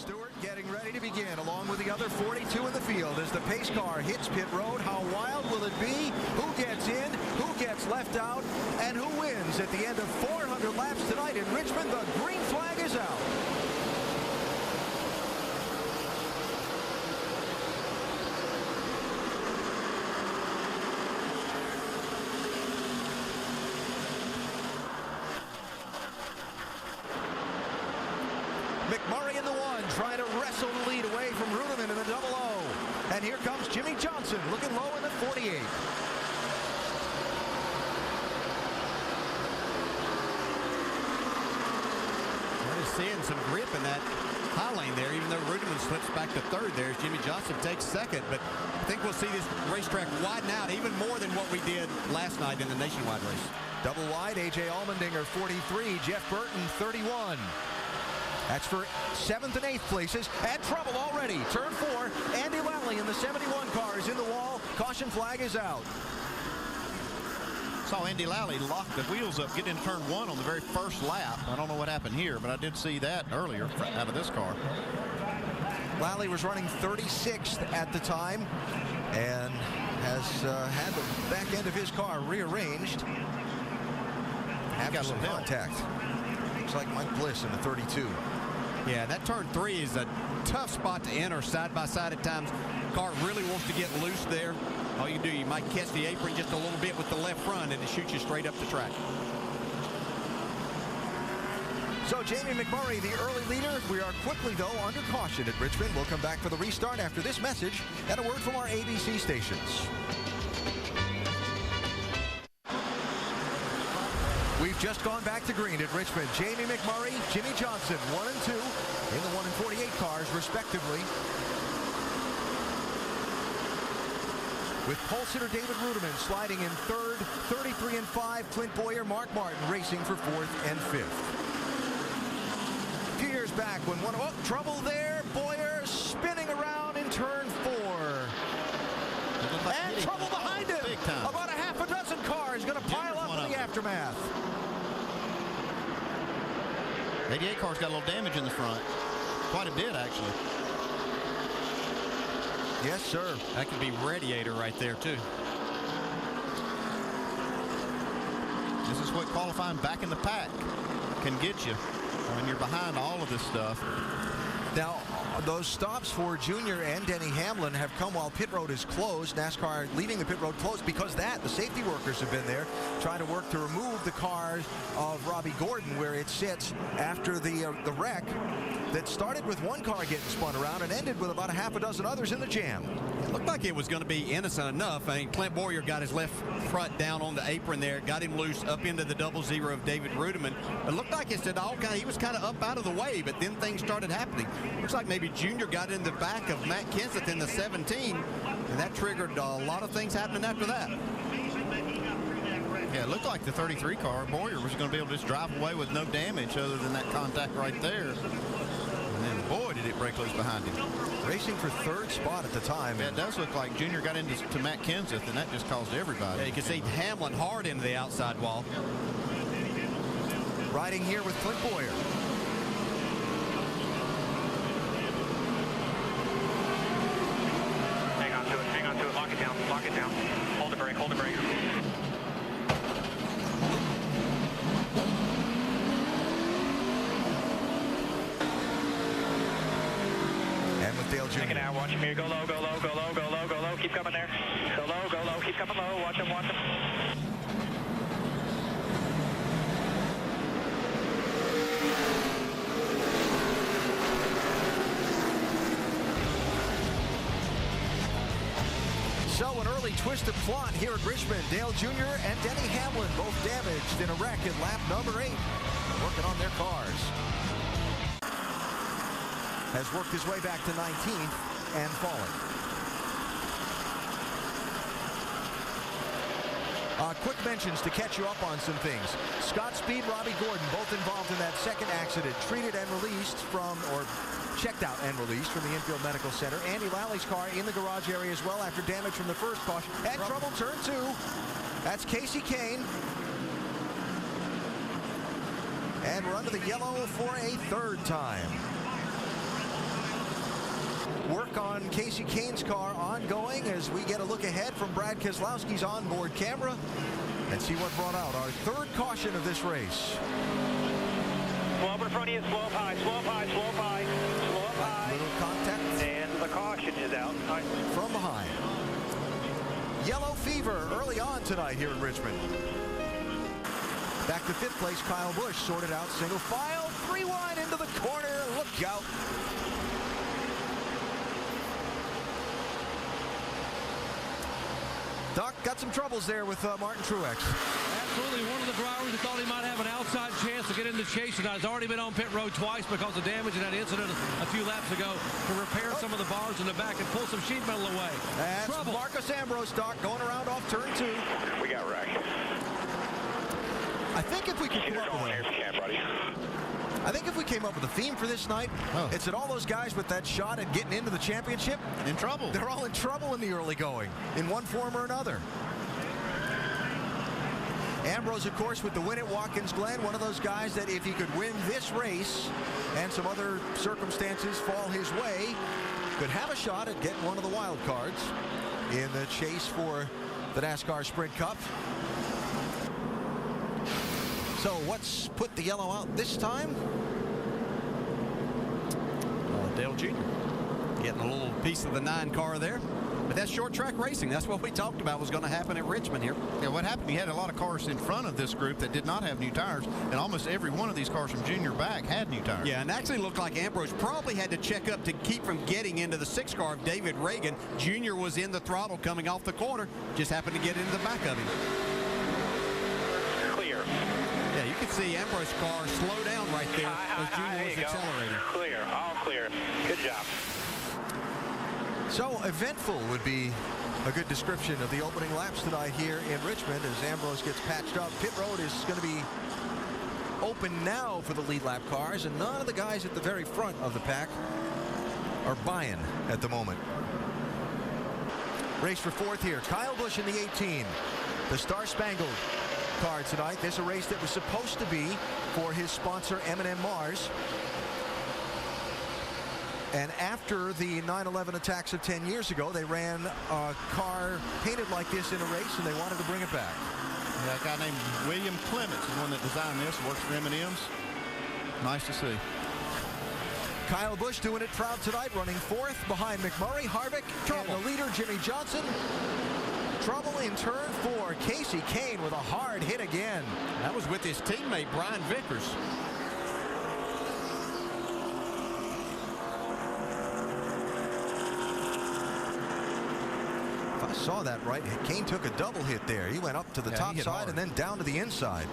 Stewart getting ready to begin along with the other 42 in the field as the pace car hits pit road. How wild will it be? Who gets in? Who gets left out? And who wins at the end of 400 laps tonight in Richmond? The green flag is out. McMurray in the one, trying to wrestle the lead away from Ruderman in the double O. And here comes Jimmy Johnson, looking low in the 48. Just seeing some grip in that high lane there, even though Ruderman slips back to third there as Jimmy Johnson takes second. But I think we'll see this racetrack widen out even more than what we did last night in the nationwide race. Double wide, A.J. Allmendinger 43, Jeff Burton 31. That's for 7th and 8th places. And trouble already. Turn 4. Andy Lally in the 71 car is in the wall. Caution flag is out. Saw Andy Lally lock the wheels up, get in turn 1 on the very first lap. I don't know what happened here, but I did see that earlier out of this car. Lally was running 36th at the time and has had the back end of his car rearranged. After some contact. Looks like Mike Bliss in the 32. Yeah, that turn 3 is a tough spot to enter side by side at times. Car really wants to get loose there. All you do, you might catch the apron just a little bit with the left front and it shoots you straight up the track. So Jamie McMurray, the early leader. We are quickly, though, under caution at Richmond. We'll come back for the restart after this message and a word from our ABC stations. We've just gone back to green at Richmond. Jamie McMurray, Jimmy Johnson, 1 and 2 in the 1 and 48 cars, respectively. With pole sitter David Ruderman sliding in third, 33 and 5. Clint Boyer, Mark Martin racing for 4th and 5th. A few years back when trouble there. Boyer spinning around in turn 4. And trouble behind him. About a half a dozen cars going to pile up in the aftermath. 88 car's got a little damage in the front. Quite a bit, actually. Yes, sir. That could be radiator right there, too. This is what qualifying back in the pack can get you when you're behind all of this stuff. Now, those stops for Junior and Denny Hamlin have come while pit road is closed. NASCAR leaving the pit road closed because the safety workers have been there trying to work to remove the cars of Robbie Gordon where it sits after the wreck that started with one car getting spun around and ended with about a half a dozen others in the jam. It looked like it was going to be innocent enough. I mean, Clint Boyer got his left front down on the apron there, got him loose up into the 0-0 of David Ruderman. It looked like he was kind of up out of the way, but then things started happening. Looks like maybe Junior got in the back of Matt Kenseth in the 17, and that triggered a lot of things happening after that. Yeah, it looked like the 33 car, Boyer, was going to be able to just drive away with no damage other than that contact right there. And then, boy, did it break loose behind him. Racing for 3rd spot at the time. Yeah, it does look like Junior got into Matt Kenseth, and that just caused everybody. Yeah, you can see Hamlin hard into the outside wall. Riding here with Clint Boyer. Hang on to it, lock it down, hold the brake, And with Dale Jr. Take it out, watch him here, go low, keep coming there, go low, keep coming low, watch him. So an early twisted plot here at Richmond. Dale Jr. and Denny Hamlin both damaged in a wreck at lap number 8. Working on their cars. Has worked his way back to 19th and falling. Quick mentions to catch you up on some things. Scott Speed, Robbie Gordon, both involved in that second accident. Treated and released from, or checked out and released from the infield medical center. Andy Lally's car in the garage area as well after damage from the first caution. And trouble turn 2. That's Casey Kane. And we're under the yellow for a 3rd time. work on Casey Kane's car ongoing as we get a look ahead from Brad Keselowski's onboard camera and see what brought out our third caution of this race. Slow up in front of you, slow up high, slow up high, slow up high, slow up high. Little contact. And the caution is out. All right. From behind. Yellow fever early on tonight here in Richmond. Back to fifth place, Kyle Busch sorted out single file, 3 wide into the corner. Look out. Doc got some troubles there with Martin Truex. Absolutely. One of the drivers who thought he might have an outside chance to get in the chase tonight has already been on pit road twice because of damage in that incident a few laps ago to repair some of the bars in the back and pull some sheet metal away. That's Trouble. Marcus Ambrose, Doc, going around off turn 2. We got wrecked. I think if we could come up with I think if we came up with a theme for this night, it's that all those guys with that shot at getting into the championship, In trouble. they're all in trouble in the early going, in one form or another. Ambrose, of course, with the win at Watkins Glen, one of those guys that if he could win this race and some other circumstances fall his way, could have a shot at getting one of the wild cards in the chase for the NASCAR Sprint Cup. So what's put the yellow out this time? Dale Jr. getting a little piece of the 9 car there. But that's short track racing. That's what we talked about was going to happen at Richmond here. Yeah, what happened, you had a lot of cars in front of this group that did not have new tires, and almost every one of these cars from Junior back had new tires. Yeah, and actually looked like Ambrose probably had to check up to keep from getting into the 6 car of David Reagan. Junior was in the throttle coming off the corner, just happened to get into the back of him. Clear. Yeah, you can see Ambrose's car slow down right there as Junior was accelerating. Clear, all clear. Good job. So eventful would be a good description of the opening laps tonight here in Richmond as Ambrose gets patched up. Pit road is going to be open now for the lead lap cars, and none of the guys at the very front of the pack are buying at the moment. Race for fourth here. Kyle Busch in the 18. The Star Spangled car tonight. This is a race that was supposed to be for his sponsor M&M Mars. And after the 9/11 attacks of 10 years ago, they ran a car painted like this in a race, and they wanted to bring it back. Yeah, a guy named William Clements is one that designed this, works for M&M's. Nice to see. Kyle Busch doing it proud tonight, running fourth behind McMurray, Harvick, and the leader, Jimmy Johnson. Trouble in turn 4. Casey Kane with a hard hit again. That was with his teammate, Brian Vickers. If I saw that right, Kane took a double hit there. He went up to the top side hard. and then down to the inside.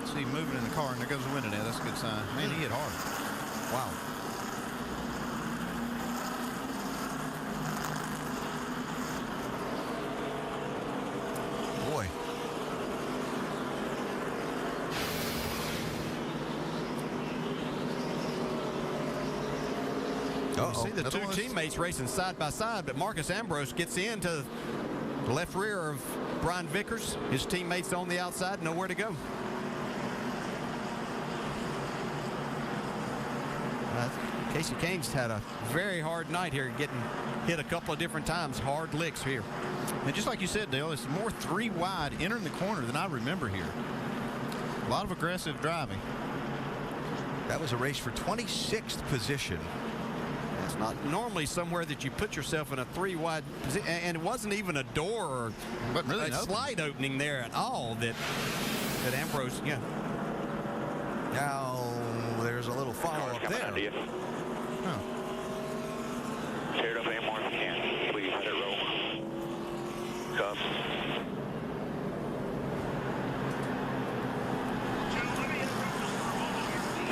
See him moving in the car, and there goes the window now. That's a good sign. Man, he hit hard. Wow. Boy. You see the two teammates racing side by side, but Marcus Ambrose gets into the left rear of Brian Vickers. His teammates on the outside, nowhere to go. Casey Kane's had a very hard night here, getting hit a couple of different times, hard licks here. And just like you said, Dale, it's more 3 wide entering the corner than I remember here. A lot of aggressive driving. That was a race for 26th position. It's not normally somewhere that you put yourself in a 3 wide position, and it wasn't even a door or really a slide opening there at all that Ambrose, yeah. Now there's a little follow-up there. Huh. Tear it up anymore if you can. Please let it roll. Come.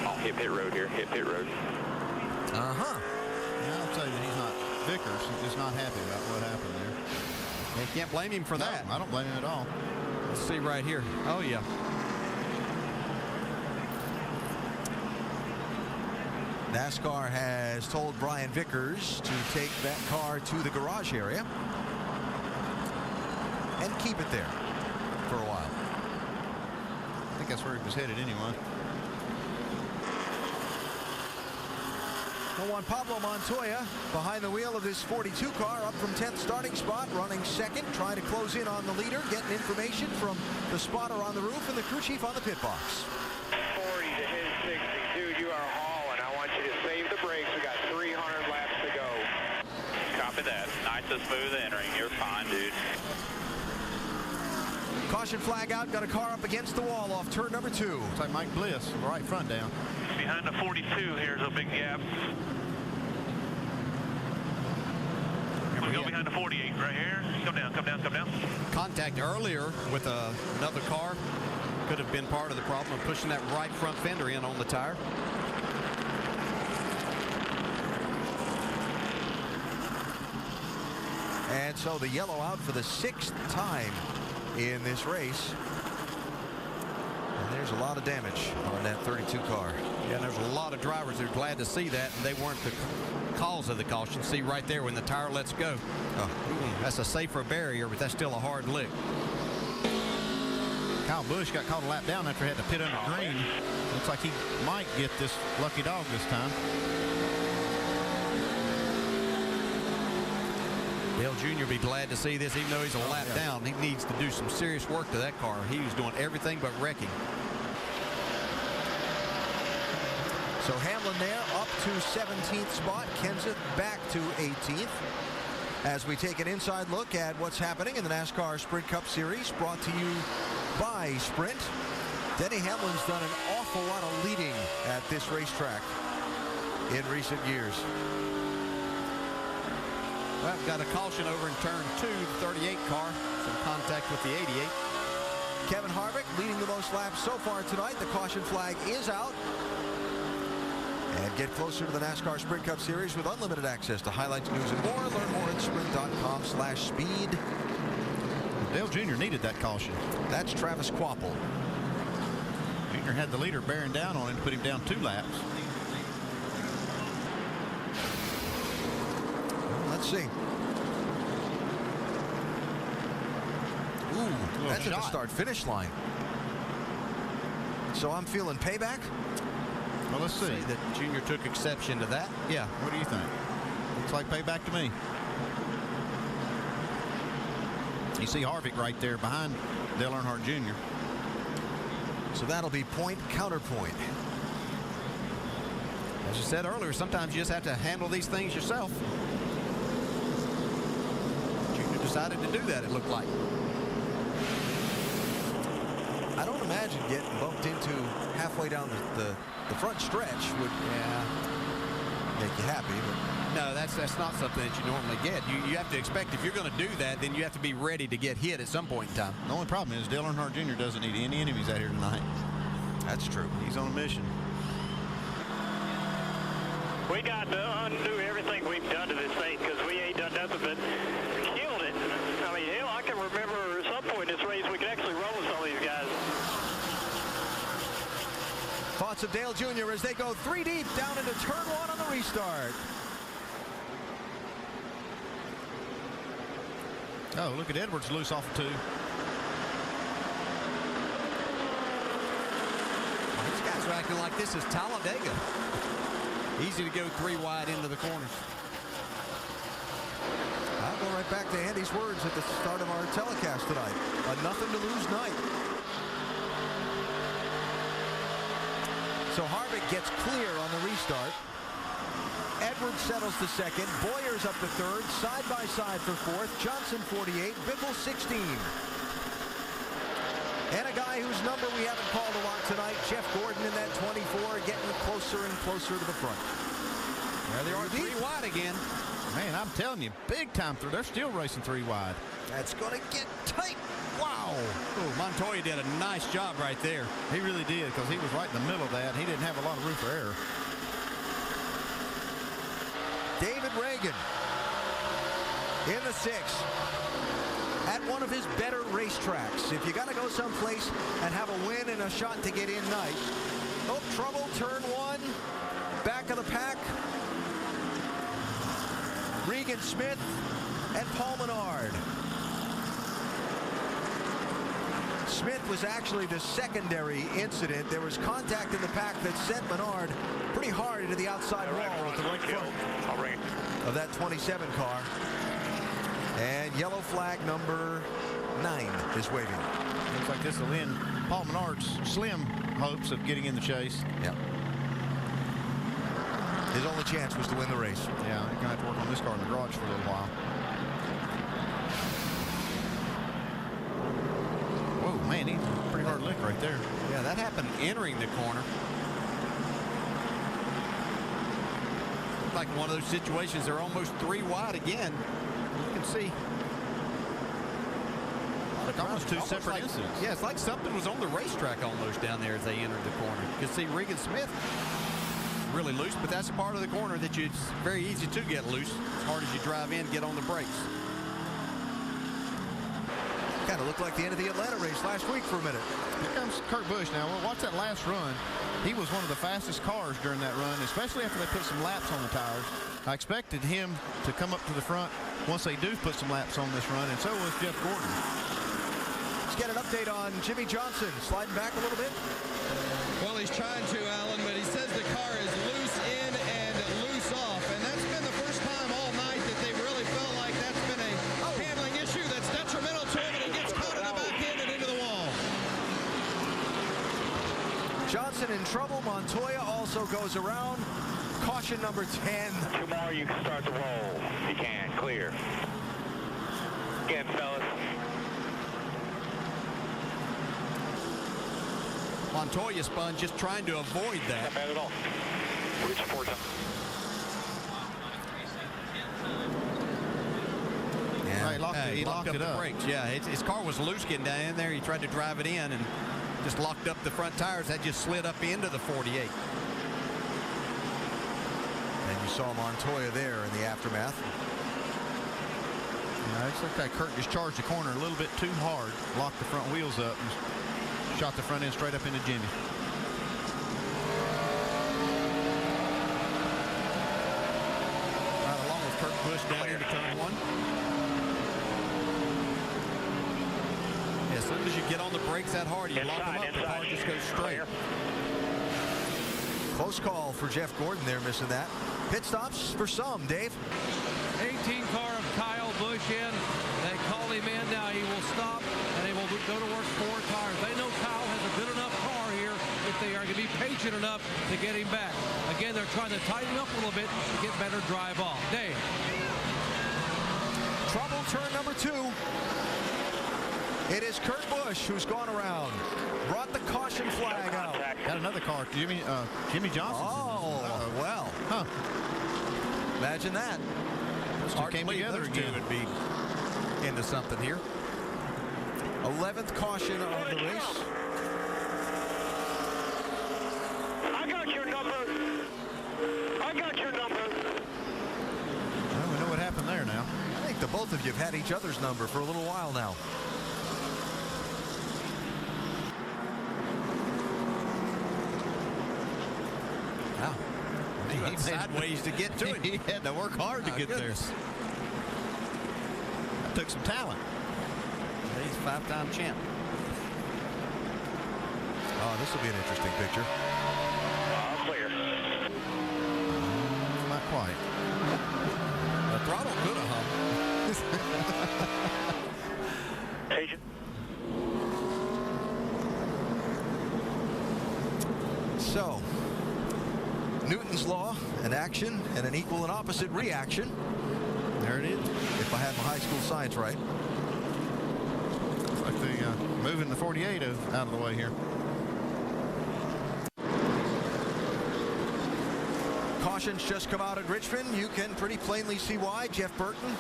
Oh, hit pit road here. Hit pit road. Uh-huh. Yeah, I'll tell you that he's not Vickers. He's just not happy about what happened there. You can't blame him for that. No, I don't blame him at all. Let's see right here. Oh, yeah. NASCAR has told Brian Vickers to take that car to the garage area and keep it there for a while. I think that's where he was headed anyway. Juan Pablo Montoya behind the wheel of this 42 car, up from 10th starting spot, running second, trying to close in on the leader, getting information from the spotter on the roof and the crew chief on the pit box. 40 to his 60. Dude, you are hauling. I want you to save the brakes. We got 300 laps to go. Copy that. Nice and smooth entering. You're fine, dude. Caution flag out, got a car up against the wall off turn number 2. Looks like Mike Bliss, right front down. Behind the 42, here's a big gap. Here we go behind the 48 right here. Come down, come down, come down. Contact earlier with another car could have been part of the problem of pushing that right front fender in on the tire. And so the yellow out for the 6th time in this race. And there's a lot of damage on that 32 car. Yeah, and there's a lot of drivers that are glad to see that, and they weren't the cause of the caution. See right there when the tire lets go. That's a safer barrier, but that's still a hard lick. Kyle Busch got caught a lap down after he had to pit under green. Looks like he might get this lucky dog this time. Dale Jr. be glad to see this, even though he's a lap down. He needs to do some serious work to that car. He was doing everything but wrecking. So Hamlin there up to 17th spot. Kenseth back to 18th. As we take an inside look at what's happening in the NASCAR Sprint Cup Series, brought to you by Sprint. Denny Hamlin's done an awful lot of leading at this racetrack in recent years. Well, got a caution over in turn 2, the 38 car. Some contact with the 88. Kevin Harvick leading the most laps so far tonight. The caution flag is out. And get closer to the NASCAR Sprint Cup Series with unlimited access to highlights, news, and more. Learn more at sprint.com/speed. Dale Jr. needed that caution. That's Travis Quapple. Jr. had the leader bearing down on him to put him down 2 laps. Let's see. Ooh, that's at the start-finish line. So I'm feeling payback. Well, let's see. Say that Jr. took exception to that. Yeah. What do you think? Looks like payback to me. You see Harvick right there behind Dale Earnhardt Jr. So that'll be point, counterpoint. As you said earlier, sometimes you just have to handle these things yourself. Jr. decided to do that, it looked like. I don't imagine getting bumped into halfway down the front stretch would make you happy. But No, that's not something that you normally get. You have to expect if you're going to do that, then you have to be ready to get hit at some point in time. The only problem is Dale Earnhardt Jr. doesn't need any enemies out here tonight. that's true. He's on a mission. We got to undo everything we've done to this thing because we ain't done nothing but killed it. I mean, hell, I can remember at some point in this race we could actually roll with some of these guys. Thoughts of Dale Jr. as they go 3 deep down into turn 1 on the restart. Oh, look at Edwards loose off of 2. These guys are acting like this is Talladega. Easy to go 3 wide into the corners. I'll go right back to Andy's words at the start of our telecast tonight. A nothing to lose night. So Harvick gets clear on the restart. Edwards settles to second. Boyer's up to third. Side by side for fourth. Johnson 48. Biffle 16. And a guy whose number we haven't called a lot tonight, Jeff Gordon in that 24, getting closer and closer to the front. There they are 3 wide again. Man, I'm telling you, big time through. They're still racing 3 wide. That's going to get tight. Wow. Oh, Montoya did a nice job right there. He really did because he was right in the middle of that. He didn't have a lot of room for error. David Reagan in the 6 at one of his better racetracks. If you got to go someplace and have a win and a shot to get in night. Oh, trouble, turn 1, back of the pack. Regan Smith and Paul Menard. Smith was actually the secondary incident. There was contact in the pack that sent Menard pretty hard into the outside wall at the right front. of that 27 car. And yellow flag number 9 is waving. Looks like this will end Paul Menard's slim hopes of getting in the chase. Yeah. His only chance was to win the race. Yeah, he's going to have to work on this car in the garage for a little while. Whoa, man, he's a pretty hard lick right there. Yeah, that happened entering the corner. Like one of those situations, they're almost 3 wide again. You can see. Like almost two separate like, incidents. Yeah, it's like something was on the racetrack almost down there as they entered the corner. You can see Regan Smith really loose, but that's a part of the corner that it's very easy to get loose as hard as you drive in, get on the brakes. Kind of looked like the end of the Atlanta race last week for a minute. Here comes Kurt Busch now. Well, watch that last run. He was one of the fastest cars during that run, especially after they put some laps on the tires. I expected him to come up to the front once they do put some laps on this run, and so was Jeff Gordon. Let's get an update on Jimmy Johnson. Sliding back a little bit. Well, he's trying to, Alan, but he says the car is loose in and loose off. And that's been the first time all night that they really felt like that's been a handling issue that's detrimental to him, and he gets caught in the back end and into the wall. Johnson in trouble. Montoya also goes around. Caution number 10. 2 more, you can start the roll. You can. Clear. Again, fellas. Montoya spun just trying to avoid that. Not bad at all. Reach for them. Yeah. He locked it the up. brakes. Yeah, his car was loose getting down in there. He tried to drive it in and just locked up the front tires. That just slid up into the 48. And you saw Montoya there in the aftermath. Yeah, it looks like Kurt just charged the corner a little bit too hard, locked the front wheels up, and shot the front end straight up into Jimmy. Right along with Kurt Busch down into turn 1. As soon as you get on the brakes that hard, you lock them up, the car just goes straight. Close call for Jeff Gordon there, missing that. Pit stops for some, Dave. 18 car of Kyle Busch in. They call him in now. He will stop and they will go to work 4 tires. They know Kyle has a good enough car here if they are going to be patient enough to get him back. Again, they're trying to tighten up a little bit to get better drive off. Dave. Trouble turn number 2. It is Kurt Busch who's gone around. Brought the caution flag out. Got another car, Jimmy Johnson. Oh, well. Huh. Imagine that. Hard came to believe together those two again. would be into something here. 11th caution of the race. I got your number. I got your number. Well, we know what happened there now. I think the both of you have had each other's number for a little while now. Wow. He went sideways to get to it. He had to work hard to get there. That took some talent. He's a 5-time champ. Oh, this will be an interesting picture. All clear. Not quite. The throttle could have hung. Agent. So, Newton's law, an action and an equal and opposite reaction. There it is. If I had my high school science right. Looks like they moving the 48 out of the way here. Cautions just come out at Richmond. You can pretty plainly see why. Jeff Burton,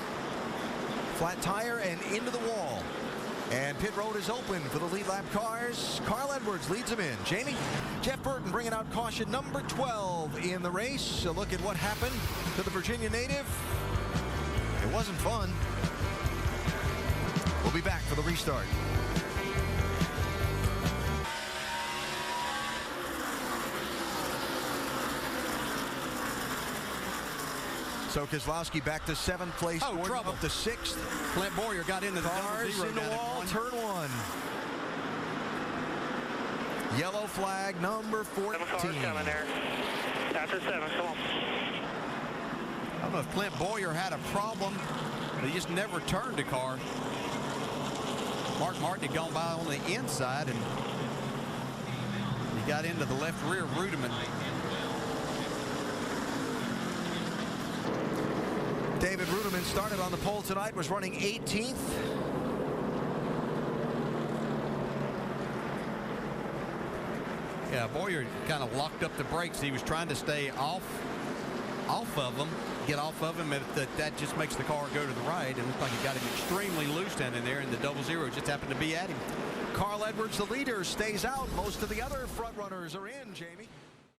flat tire and into the wall. And pit road is open for the lead lap cars. Carl Edwards leads them in. Jamie? Jeff Burton bringing out caution number 12 in the race. A look at what happened to the Virginia native. It wasn't fun. We'll be back for the restart. So Keselowski back to 7th place. Oh, Gordon trouble. up to 6th. Clint Boyer got into the Cars double in zero the down at wall, 1. turn 1. Yellow flag number 14. 7 cars coming there. After 7, come on. don't know if Clint Boyer had a problem, but he just never turned the car. Mark Martin had gone by on the inside, and he got into the left rear of Rudeman. David Rudeman started on the pole tonight, was running 18th. Yeah, Boyer kind of locked up the brakes. He was trying to stay off of them, get off of him. That just makes the car go to the right. It looked like he got him extremely loose down in there, and the 00 just happened to be at him. Carl Edwards, the leader, stays out. Most of the other front runners are in, Jamie.